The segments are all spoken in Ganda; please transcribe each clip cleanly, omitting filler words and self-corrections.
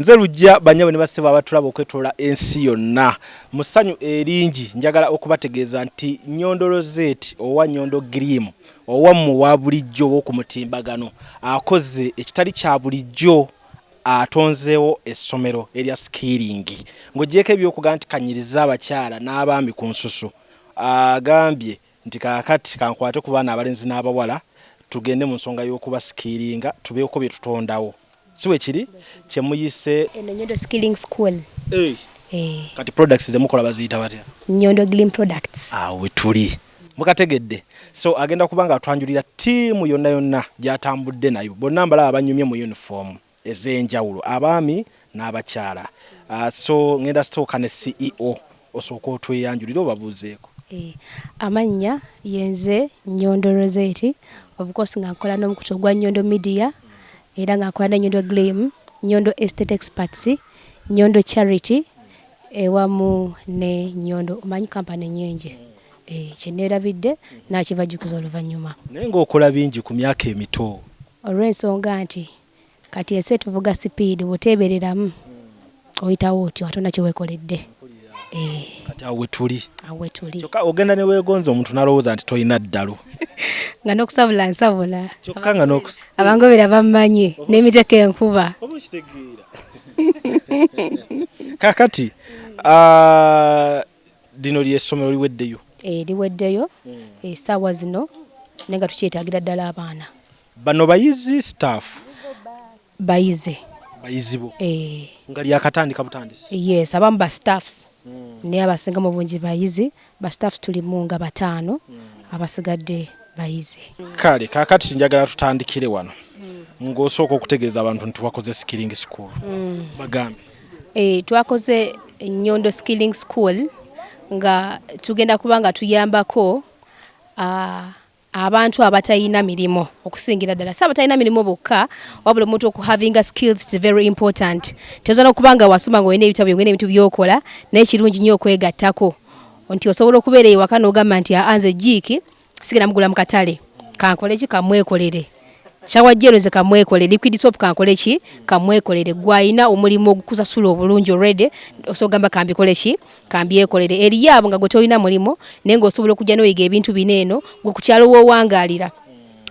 Nze lujja banyabo ne baseba abatulaba okwetola ensi yonna musanyu eringi njagala okubategeeza nti Nyondo Rosette owa Nyondo Grim owa mu wa bulijjo okumutimbagano akoze ekitali kya bulijjo atonzeewo essomero erya skilling ng'ogyeko ebyokuga nti kanyiriza abakyala n'abaami ku nsusu agambye nti kaakati kankwate ku baana abalenzi n'abawala tugende mu nsonga y'okuba skillinga tubeeko bye tutondawo. Siwe kiri kyemuyise Nyondo Skilling School. Kati products ze mukola baziyita batya? Nyondo Glim Products. We tuli. Mukategedde. So agenda kubanga atwanjulira tiimu yonna yonna gyatambudde nayo. Bonna mbala abanyumye mu uniform ez'enjawulo abaami n'abakyala. So ngenda stoka ne CEO osooka otweyanjulira obabuuzeeko. Amannya yenze Nyondo Rosette. Of course nga nkola n'omukutu gwa Nyondo Media. Era nga nkola na Nyondo Glim, Nyondo Estate Experts, Nyondo Charity, ewamu ne Nyondo omanyi kampani nyenje. Kyeneerabidde nakibajukiza oluvannyuma. Naye ng'okola bingi ku myaka emito. Olw'ensonga nti kati ensi tuvuga sipiidi bw'oteebereramu oyitawo otyo ate nakyo weekoledde. Kati awo tuli. Awo tuli. Kyokka ogenda ne weegonza omuntu n'alowooza nti toyina ddalo. Nga n'okusabula nsabula. Kyokka nga n'okusabula. Abangobera bammanyi n'emiteko enkuba. Oba okitegeera. Kakati dino ly'essomero liweddeyo. Liweddeyo essaawa zino naye nga tukyetaagira ddala abaana. Bano bayizi staff? Bayizi. Bayizi bo? Nga lyakatandika butandisi? Yes, abamu ba staffs. Naye abasinga mu bungi bayizi, ba staffs tulimu nga 5, abasigadde bayizi. Kale kakati njagala tutandikire wano. Ng'osooka okutegeeza abantu nti wakoze skilling school. Bagambe. Twakoze Nyondo Skilling School nga tugenda kubanga tuyambako abantu abatayina milimo okusingira ddala. Abatayina milimo bokka wabula omuntu having skills is very important. Tezana okubanga wasoma nga olina ebitabo ngene ebintu byokola naye kirungi nnyo okwegattako. Nti osobola okubeera ewaka n'ogamba nti anze jiki sigenda mugula mu katale kankole ki kamwekolere. Shawa jero ze kamwekolere liquid soap kankole ki kamwekolere gwayina omulimo ogukusasula obulungi already osogamba kambikole ki kambyekolere eri yabo nga gotoyina mulimo nengo osobola okujja noyiga ebintu bineeno gwe kukyalo wo wangalira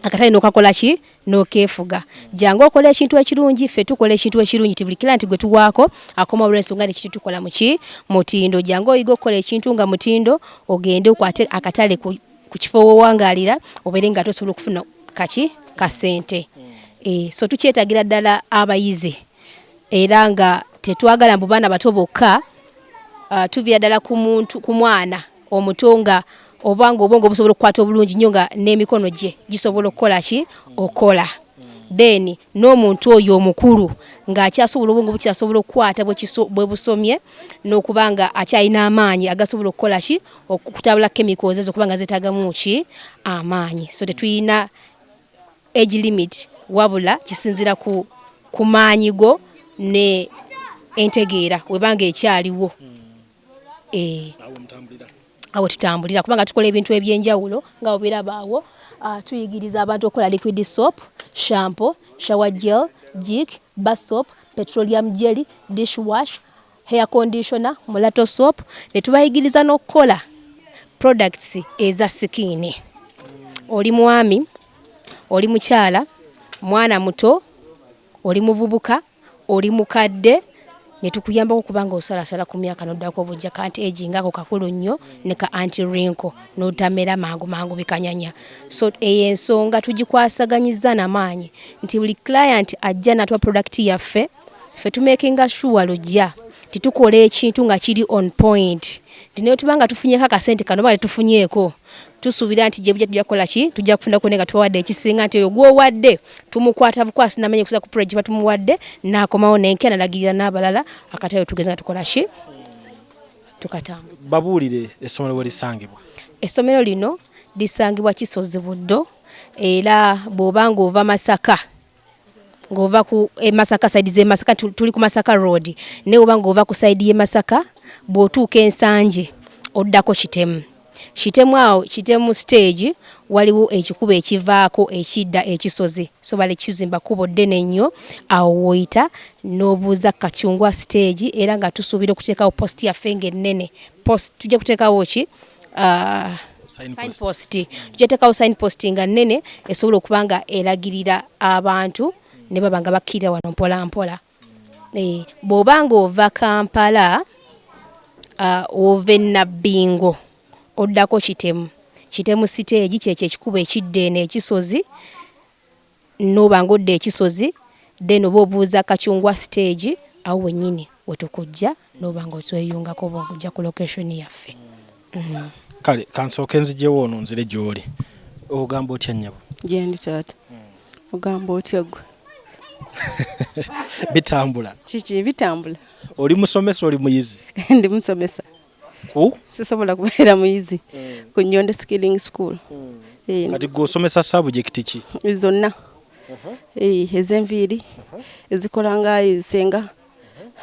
akatali nokakola ki nokefuga jangu okola ekintu ekirungi ffe tukola ekintu ekirungi tibuli kila nti gwe tuwaako akoma olw'ensonga n'ekintu tukola mu ki mutindo jangu oyiga okukola ekintu nga mutindo ogende okwate akatale ku kifo wo wangalira obeere nga tosobola okufuna kaki kasente. So tukyetagira ddala abayizi era nga tetwagala mbu baana bato bokka tuvira ddala ku mwana omutonga obanga obwongo busobola okukwata obulungi nnyo nga n'emikono gye gisobola okukola ki okola then n'omuntu oyo omukulu ng'akyasobola obwongo bukyasobola okukwata bwe busomye n'okubanga akyalina amaanyi agasobola okukola ki okutabula chemicals ezo kubanga zeetaagamu ki amaanyi. So tetuyina age limit wabula kisinzira ku maanyi go ne entegeera webanga ekyaliwo. Awo tutambulira kubanga tukola ebintu ebyenjawulo nga obirabaawo. Tuyigiriza abantu okukola liquid soap, shampoo, shower gel, jik, bar soap, petroleum jelly, dishwash, hair conditioner, mulatto soap. Ne tubayigiriza n'okukola products eza skin. Oli mwami, oli mukyala, mwana muto, oli muvubuka, oli mukadde, ne tukuyambako kubanga osalasala ku myaka n'oddako obujja kanti aging ako kakulu nnyo ne ka anti wrinkle n'otamera mangu bikanyanya. So ensonga tugikwasaganyiza n'amaanyi nti buli client ajja n'atwa product yaffe ffe tumakinga sure lujja titukola ekintu nga kiri on point. Naye tubanga tufunyeko akasente kano bale tufunyeeko tusuubira nti gye bujja tujja kukola ki tujja kufuna ko nga tuwadde ekisinga nti oyo gwowadde tumukwata bukwasi namenye kusa ku project batumuwadde n'akomawo n'enke nalagirira n'abalala akatayo tugeze nga tukola ki tukatambuza. Babuulire essomero we lisangibwa. Essomero lino lisangibwa Kisozi Buddo era bw'obanga ova Masaka ng'ova ku Masaka side ze Masaka tuli ku Masaka road ne obanga ova ku side ye Masaka bw'otuuka Ensanje oddako Kitemu kitemu stage waliwo ekikubo ekivaako ekidda ekisozi so bali kizimba kubo ddene nnyo awo woyita n'obuuza Kacungwa stage era nga tusuubira okuteekawo post yaffe ng'ennene tujja kuteekawo ki signpost tujja teekawo signpost nga nnene esobola okuba nga eragirira abantu ne baba nga bakkirira wano mpola mpola. Bw'oba ng'ova Kampala ova e Nabbingo oddako kitemu stage kyekyo ekikubo ekidda eno ekisozi n'oba ng'odda ekisozi then oba obuuza Kacungwa stage awo wennyini wetukujja n'oba ng'otweyungako bw'okujja ku location yaffe. Kale kansooke nzijewo ono nzire gy'oli ogamba otya nnyabo? Gyendi taata ogamba otya ggwe? Bitambula. Kiki bitambula? Oli musomesa oli muyizi? Ndi musomesa. Sisobola kubeera muyizi ku Nyondo Skilling School. Kati gw'osomesa subject ki? Zonna. Ez'enviiri ezikola nga ezisenga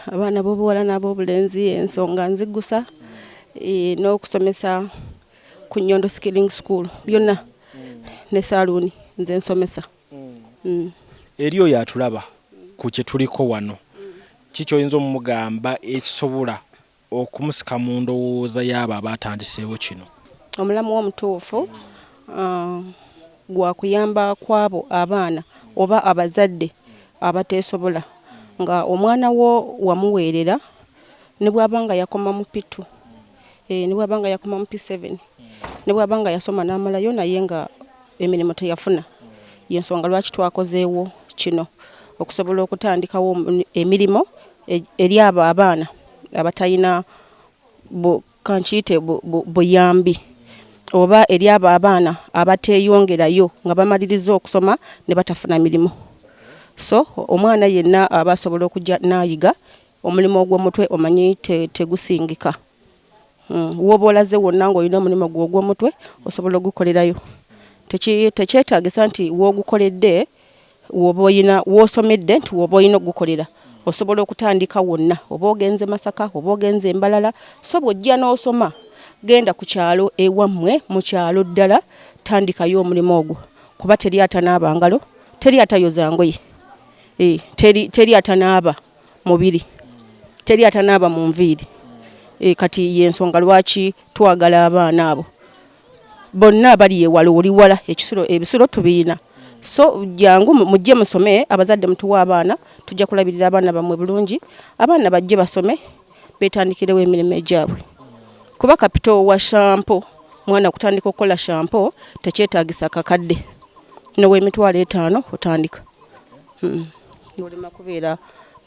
abaana b'obuwala n'ab'obulenzi ensonga nziggusa n'okusomesa ku Nyondo Skilling School byonna ne saluuni nze nsomesa. Eri oyo atulaba ku kye tuliko wano kiki oyinza omugamba ekisobola okumusika mu ndowooza y'abo abatandiseewo kino? Omulamu omutuufu gwa kuyamba kwabo abaana oba abazadde abateesobola nga omwana wo wamuweerera ne bw'aba nga yakoma mu P2 ne bw'aba nga yakoma mu P7 ne bw'aba nga yasoma n'amalayo naye nga emirimu teyafuna. Y'ensonga lwaki twakozeewo kino okusobola okutandikawo emirimu eri abo abaana abatalina kankiyite buyambi oba eri abo abaana abateeyongerayo nga bamaliriza okusoma ne batafuna mirimu. So omwana yenna aba asobola okujja n'ayiga omulimu ogw'omutwe omanyi tegusingika. W'oba olaze wonna ng'olina omulimu gw'omutwe osobola ogukolerayo. Tekyetaagisa nti w'ogukoledde w'osomedde nti w'oba olina ogukolera osobola okutandika wonna oba ogenze Masaka oba ogenze Mbalala so bw'ojja n'osoma genda ku kyalo ewammwe mu kyalo ddala tandikayo omulimu ogwo kuba teri atanaaba ngalo teri atayoza ngoye teri atanaaba mubiri teri atanaaba mu nviiri kati y'ensonga lwaki twagala abaana abo bonna bali ewala oli wala ebisulo tubiina so jangu mujje musome abazadde mutuwa abaana tujja kulabirira abaana bamwe bulungi abaana bajje basome betandikirewo emirimu egyabwe kuba kapito wa shampo mwana kutandika okukola shampo tekyetaagisa kakadde n'ow'emitwalo 5 otandika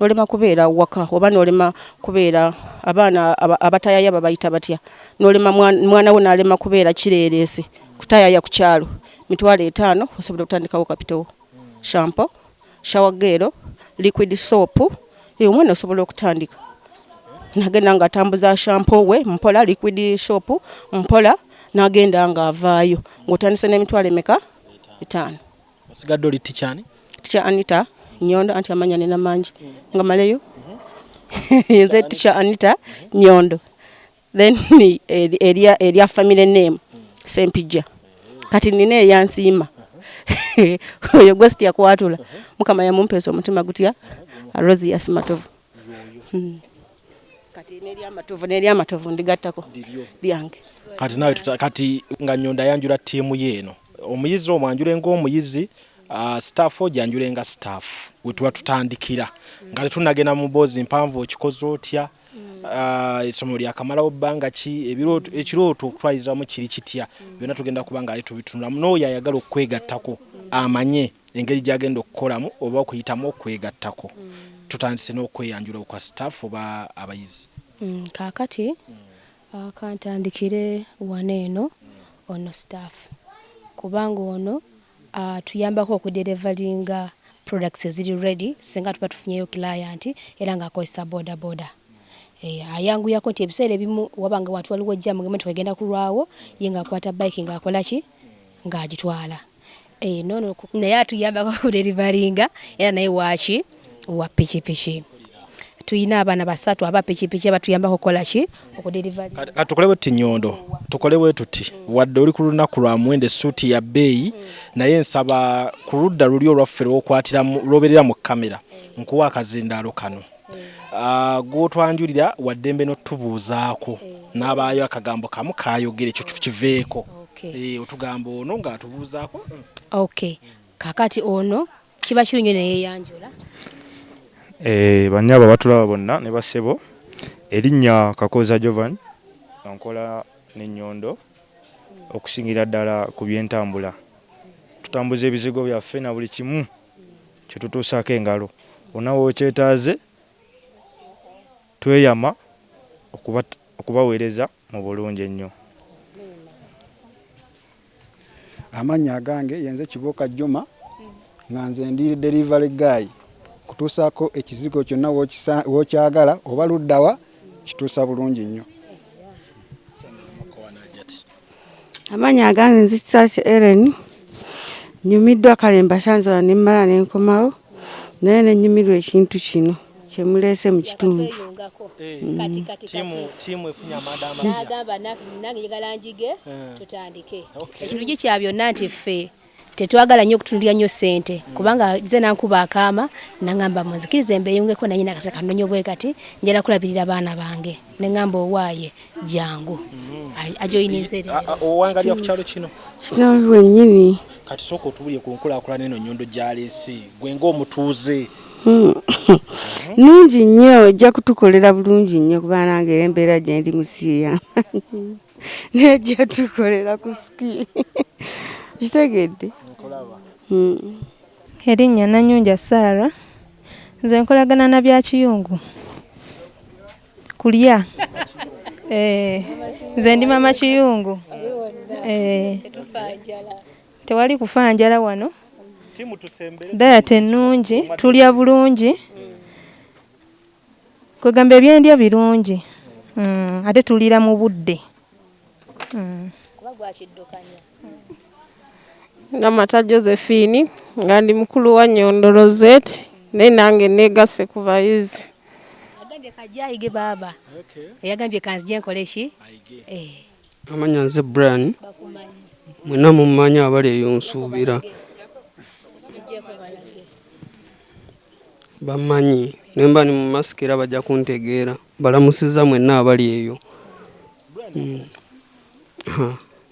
nolema kubeera waka oba nolema kubeera abaana abatayaya babayita batya nolema mwana we n'alema kubeera kireereese kutayaya ku kyalo mitwalo 5 osobola okutandikawo kapito shampo shower gel liquid soap omwana osobola okutandika nagenda nga atambuza shampo we mpola liquid soap mpola nagenda nga avaayo ng'otandise n'emitwalo emeka 5 osigadde oli tikyani Teacher Anita Nyondo anti amanya nina mangi nga maleyo nze Teacher Anita Nyondo then eria family name Sempija kati nina eyansiima oyo gwesti yakwatula mukama yamumpeesa omutima gutya Rosias Matovu kati n'eri amatovu ndigattako lyange kati nawe kati nga Nyondo ayanjula ttiimu yeeno omuyizi omwanjule ng'omuyizi staff ojanjule nga staff wetuba tutandikira nga tunagenda mu bozi mpanvu okikoze otya essomero lyakamalawo bbanga ki ekirooto okutwalizamu kiri kitya byonna tugenda kuba nga tubitunula n'oyo ayagala okwegattako amanye engeri gy'agenda okukolamu oba okuyitamu okwegattako tutandise n'okweyanjula okwa staff oba abayizi kaakati kantandikire waneeno ono staff kubanga ono tuyambako okudelivaringa products eziri ready singa tuba tufunyeyo client era ng'akozesa boda boda ayanguyako nti ebiseera ebimu wabanga watu waliwo ejjamu ngemu tukagenda kulwawo ye ng'akwata bike ng'akola ki ng'agitwala nono naye atuyambako okudelivaringa era naye waki wa pikipiki tuyina abaana basatu aba pikipiki abatuyambako okukola ki okudelivery. Katukolewe tuti Nyondo tukolewe tuti wadde oli ku lunaku lwa mwende suuti ya bbeeyi naye nsaba ku ludda luli olwaffe lwoberera mu kamera nkuwa akazindaalo kano gwotwanjulira waddembe n'otubuuzaako n'abaayo akagambo kamu kaayogera ekyo kiveeko otugambo ono ng'atubuuzaako. Okay, kakati ono kiba kirungi neyeyanjula. Banyabo batulaba bonna ne basebo erinnya Kakoza Jovan nkola ne Nyondo okusingira ddala ku byentambula. Tutambuza ebizigo byaffe na buli kimu kye tutuusaako engalo. Onawo okyetaaze tweyama okubaweereza mu bulungi ennyo. Amannya agange yenze Kibuuka Juma nga nze ndi delivery guy kutuusaako ekizigo kyonna w'okyagala oba luddawa kituusa bulungi nnyo. Amannya agange nze Kisaakye Ellen nyumiddwa kale mbasanzala ne mmala ne nkomawo naye ne nnyumirwa ekintu kino kye muleese mu kitundu. Tiimu efunye amanda amannya. N'agamba nange njagala njige tutandike. Ekirungi kya byonna nti ffe tetwagala nnyo okutundira nnyo ssente kubanga nze nankuba akaama nangamba munzikirize mbeeyungeko naye nakasaka nnonyo bwe kati njala kulabirira abaana bange ne ngamba owaaye jangu ajoyinize leero. Owangalya ku kyalo kino Kino lwennyini kati sooka otubuye ku nkulaakulana eno Nyondo gy'aleese gwe ng'omutuuze. nungi nnyo ojja kutukolera bulungi nnyo kuba nange embeera gye ndi musiiya nejja tukolera ku ski kitegedde. Erinnya Nanyunja Sarah nze nkolagana na bya kiyungu kulya nze ndi mama kiyungu tewali kufa njala wano dayati ennungi tulya bulungi kwegamba ebyendya birungi ate tulira mu budde. Namata Josephine nga ndi mukulu wa Nyondo Rosette naye nange negase ku bayizi. Agambye kajayige baba. Yagambye kanzije nkole ki? Amannya nze Brian mwena mumanya abali eyo nsuubira bamanyi nemba ni mu masikera bajja kuntegeera balamusiza mwenna abali eyo.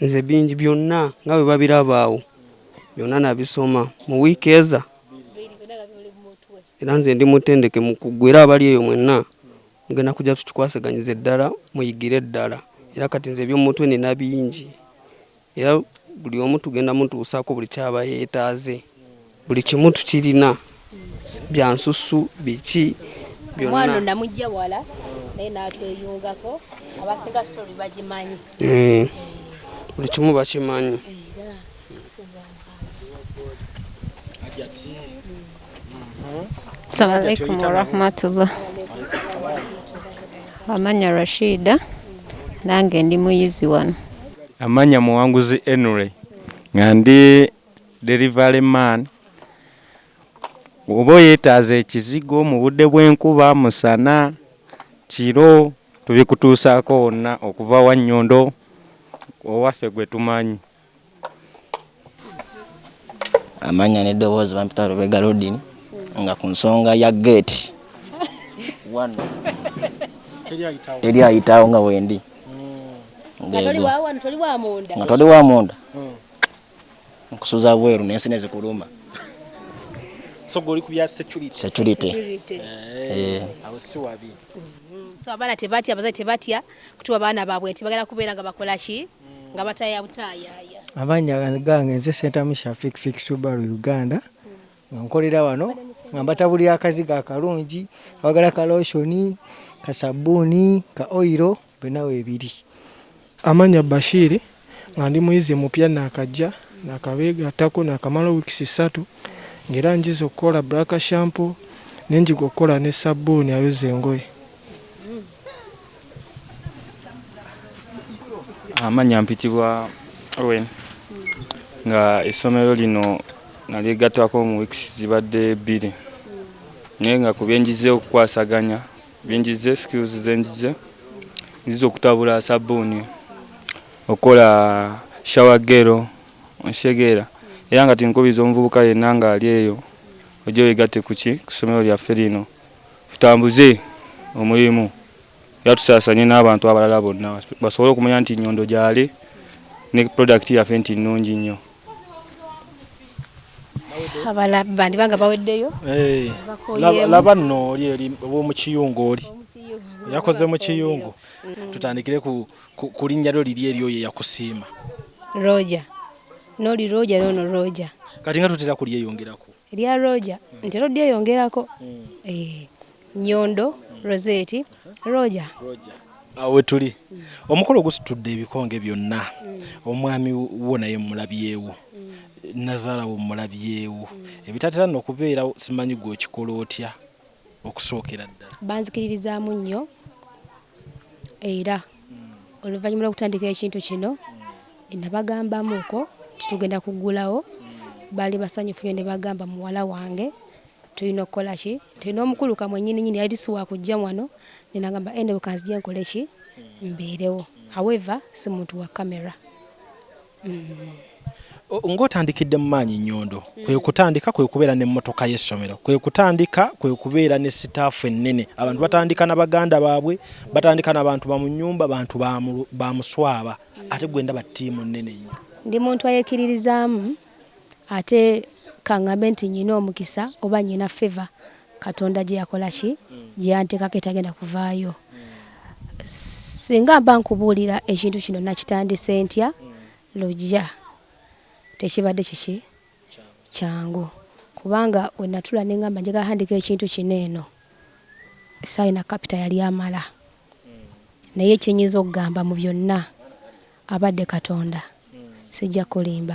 Nze bingi byonna nga bwe babiraba awo byonna nabisoma mu wiiki eza era nze ndi mutendeke mu kuggwera abali eyo mwenna mugenda kujja tukikwaseganyiza eddala muyigire eddala era kati nze eby'omutwe nina bingi era buli omu tugenda mutuusaako buli kyaba yeetaaze buli kimu tukirina bya nsusu biki byonna. Mwana namujja wala naye n'atweyungako abasinga story bagimanyi. Buli kimu bakimanyi. Assalamu alaikum warahmatullah. Amanya Rashida nange ndi muyizi wano. Amanya Muwanguzi Henry nga ndi delivery man. Oba yeetaaza ekizigo mu budde bw'enkuba musana kiro tubikutuusaako wonna okuva wa Nyondo owaffe gwe tumanyi. Amanya n'eddoboozi bampita Lubega Rodin nga ku nsonga ya gate wano eri ayitawo nga wendi nga toli wa munda nkusuza bweru nensi nezikuluma So goli kubya security. Awo si wabi. So abaana tebatya abazazi tebatya kutuwa abaana baabwe nti bagala kubeera nga bakola ki nga bataya butaya. Amanya gange nze Senta Shafik Fik Subaru Uganda nkolera wano nga batabulira akaziga akalungi abagala ka lotioni ka sabuni ka oilo benawe ebiri. Amanya Bashiri nga ndi muyizi mupya nakajja nakabega tako nakamala weeks 3 ngera njizo kola black shampoo nenjigo kola ne sabuni ayoze engoye. Amanya mpitibwa Owen nga essomero lino naligatwako mu weeks zibadde 2 naye nga kubyenjize okukwasaganya binjize skills zenjize nzizo okutabula sabuni okola shower gel onshegera era nga tinkubiza omuvubuka yenna nga ali eyo ojo yegate kuki kusomero lyaffe lino tutambuze omulimu yatusasanye n'abantu abalala bonna basobole okumanya nti nnyondo gyali ne product yaffe nti nnungi nnyo. Abala bandi banga baweddeyo laba nno oli eri mu kiyungu oli yakoze mu kiyungu tutandikire ku linnya lyo liri eryo ye yakusiima Roger noli Roger nono Roger kati nga tutera kulyeyongerako erya Roger ntero lyeyongerako Nyondo Rosette Roger awe tuli omukolo gusitudde ebikonge byonna omwami wo naye mulabyewo Nazala wo mulabyewo ebitatera n'okubeera simanyi gwe kikola otya okusookera ddala banzikiririzaamu nnyo era oluvannyuma lw'okutandika ekintu kino nabagambamuko titugenda kuggulawo baali basanyufu ne bagamba muwala wange tulina okukola ki tulina omukulu kamwe nnyini yali siwa kujja wano nenagamba ene bukanzije nkole ki mbeerewo however si muntu wa kamera ng'otandikidde mu maanyi Nnyondo kwe kutandika kwe kubeera n'emmotoka y'essomero kwe kutandika kwe kubeera ne sitaafu ennene abantu batandika na baganda baabwe batandika n'abantu ba mu nnyumba bantu ba muswaba ate gwenda ba ttiimu nnene nnyo ndi muntu ayekiririzaamu ate kaŋŋambe nti nnyina omukisa oba nnyina feva Katonda gye yakola ki gye yanteekako etagenda kuvaayo singa mba nkubuulira ekintu kino nakitandise ntya lojja tekibadde kiki kyangu kubanga we natula ne ngamba njagala handika ekintu kino eno sayina kapita yali amala naye kyenyinza okugamba mu byonna abadde Katonda sijja kulimba